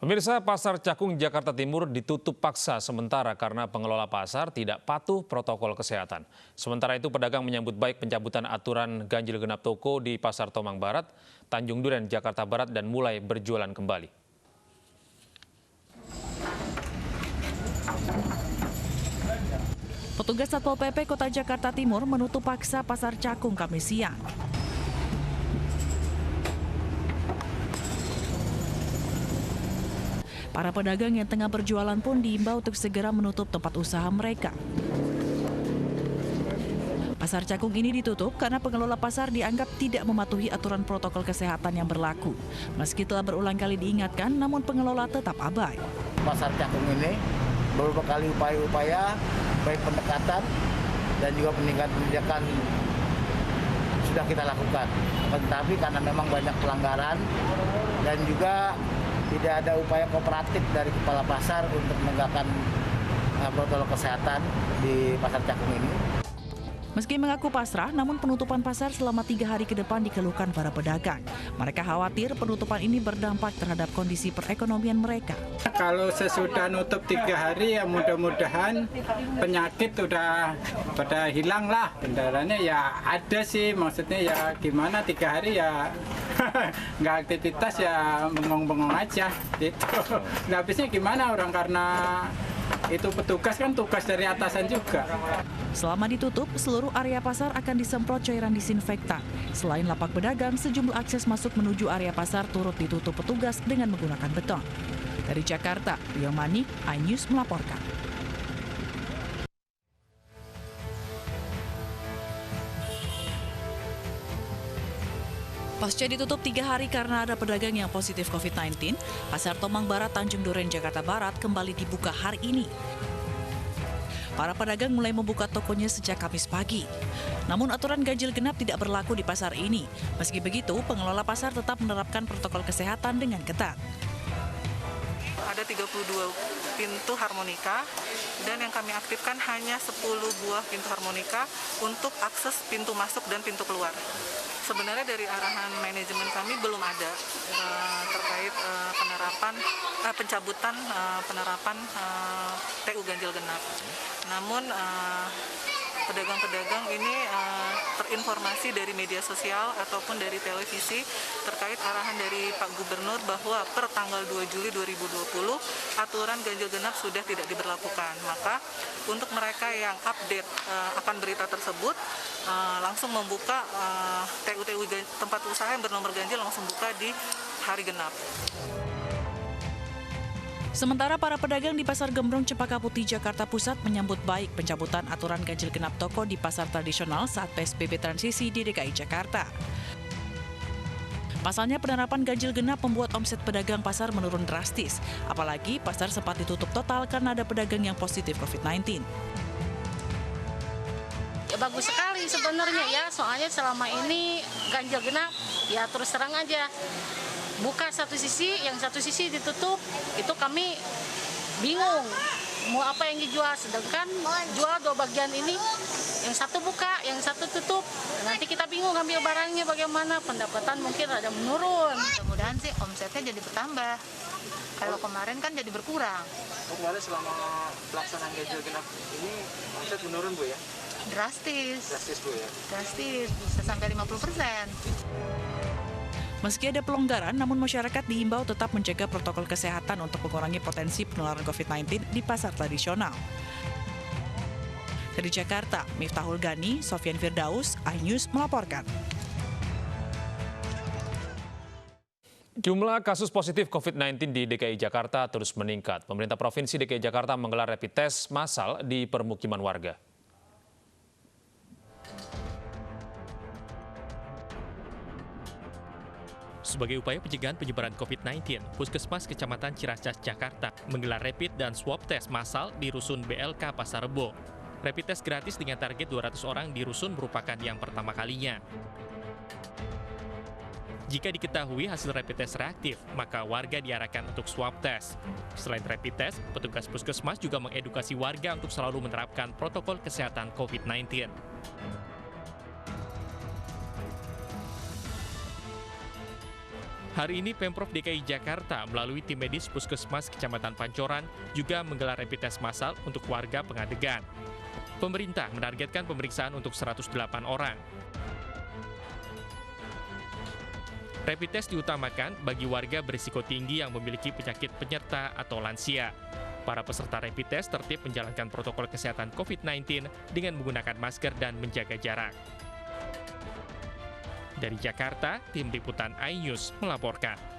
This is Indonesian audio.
Pemirsa, Pasar Cakung Jakarta Timur ditutup paksa sementara karena pengelola pasar tidak patuh protokol kesehatan. Sementara itu, pedagang menyambut baik pencabutan aturan ganjil genap toko di Pasar Tomang Barat, Tanjung Duren, Jakarta Barat dan mulai berjualan kembali. Petugas Satpol PP Kota Jakarta Timur menutup paksa Pasar Cakung Kamis siang. Para pedagang yang tengah berjualan pun diimbau untuk segera menutup tempat usaha mereka. Pasar Cakung ini ditutup karena pengelola pasar dianggap tidak mematuhi aturan protokol kesehatan yang berlaku. Meski telah berulang kali diingatkan, namun pengelola tetap abai. Pasar Cakung ini beberapa kali upaya-upaya, baik pendekatan dan juga pendidikan sudah kita lakukan. Tetapi karena memang banyak pelanggaran dan juga tidak ada upaya kooperatif dari kepala pasar untuk menegakkan protokol kesehatan di Pasar Cakung ini. Meski mengaku pasrah, namun penutupan pasar selama 3 hari ke depan dikeluhkan para pedagang. Mereka khawatir penutupan ini berdampak terhadap kondisi perekonomian mereka. Kalau sesudah nutup 3 hari ya mudah-mudahan penyakit udah pada hilang lah. Kendalanya ya ada sih, maksudnya ya gimana 3 hari ya nggak aktivitas ya bengong-bengong aja gitu. Nah, habisnya gimana orang karena itu petugas kan tugas dari atasan juga. Selama ditutup, seluruh area pasar akan disemprot cairan disinfektan. Selain lapak pedagang, sejumlah akses masuk menuju area pasar turut ditutup petugas dengan menggunakan beton. Dari Jakarta, Rio Manik, iNews melaporkan. Pasca ditutup 3 hari karena ada pedagang yang positif COVID-19, Pasar Tomang Barat, Tanjung Duren, Jakarta Barat kembali dibuka hari ini. Para pedagang mulai membuka tokonya sejak Kamis pagi. Namun aturan ganjil genap tidak berlaku di pasar ini. Meski begitu, pengelola pasar tetap menerapkan protokol kesehatan dengan ketat. Ada 32 pintu harmonika dan yang kami aktifkan hanya 10 buah pintu harmonika untuk akses pintu masuk dan pintu keluar. Sebenarnya dari arahan manajemen kami belum ada terkait pencabutan penerapan TU ganjil genap. Namun pedagang-pedagang ini terinformasi dari media sosial ataupun dari televisi terkait arahan dari Pak Gubernur bahwa per tanggal 2 Juli 2020 aturan ganjil genap sudah tidak diberlakukan. Maka untuk mereka yang update akan berita tersebut langsung membuka TU-TU tempat usaha yang bernomor ganjil langsung buka di hari genap. Sementara para pedagang di Pasar Gembrong Cempaka Putih, Jakarta Pusat menyambut baik pencabutan aturan ganjil genap toko di pasar tradisional saat PSBB transisi di DKI Jakarta. Pasalnya penerapan ganjil genap membuat omset pedagang pasar menurun drastis, apalagi pasar sempat ditutup total karena ada pedagang yang positif COVID-19. Ya bagus sekali sebenarnya ya, soalnya selama ini ganjil genap ya terus terang aja. Buka satu sisi, yang satu sisi ditutup, itu kami bingung mau apa yang dijual, sedangkan jual 2 bagian ini, yang satu buka, yang satu tutup. Nanti kita bingung ngambil barangnya bagaimana, pendapatan mungkin ada menurun. Mudah-mudahan sih omsetnya jadi bertambah. Kalau kemarin kan jadi berkurang. Kemarin selama pelaksanaan ganjil genap ini omset menurun Bu ya? Drastis. Drastis Bu ya? Drastis, bisa sampai 50%. Meski ada pelonggaran, namun masyarakat diimbau tetap menjaga protokol kesehatan untuk mengurangi potensi penularan COVID-19 di pasar tradisional. Dari Jakarta, Miftahul Gani, Sofyan Firdaus, iNews melaporkan. Jumlah kasus positif COVID-19 di DKI Jakarta terus meningkat. Pemerintah Provinsi DKI Jakarta menggelar rapid test massal di permukiman warga. Sebagai upaya pencegahan penyebaran COVID-19, Puskesmas Kecamatan Ciracas, Jakarta menggelar rapid dan swab test massal di Rusun BLK Pasar Rebo. Rapid test gratis dengan target 200 orang di Rusun merupakan yang pertama kalinya. Jika diketahui hasil rapid test reaktif, maka warga diarahkan untuk swab test. Selain rapid test, petugas Puskesmas juga mengedukasi warga untuk selalu menerapkan protokol kesehatan COVID-19. Hari ini Pemprov DKI Jakarta melalui tim medis Puskesmas Kecamatan Pancoran juga menggelar rapid test massal untuk warga Pengadegan. Pemerintah menargetkan pemeriksaan untuk 108 orang. Rapid test diutamakan bagi warga berisiko tinggi yang memiliki penyakit penyerta atau lansia. Para peserta rapid test tertib menjalankan protokol kesehatan COVID-19 dengan menggunakan masker dan menjaga jarak. Dari Jakarta, tim liputan iNews melaporkan.